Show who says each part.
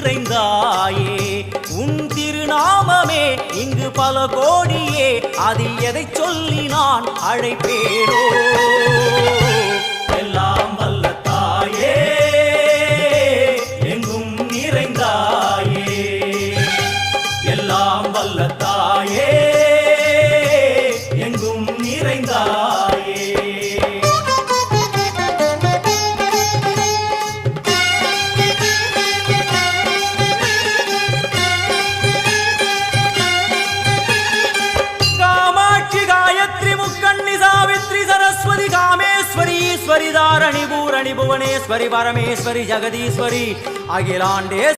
Speaker 1: நிறைந்தாயே உன் திருநாமமே இங்கு பல கோடியே அதில் எதை சொல்லி நான் அழைப்பேனோ எல்லாம் வல்ல தாயே எங்கும் நிறைந்தாயே எல்லாம் வல்ல தாயே எங்கும் நிறைந்தாயே ईश्वरी दारणी भूरणी भुवनेश्वरी परमेश्वरी जगदीश्वरी अखिलांडे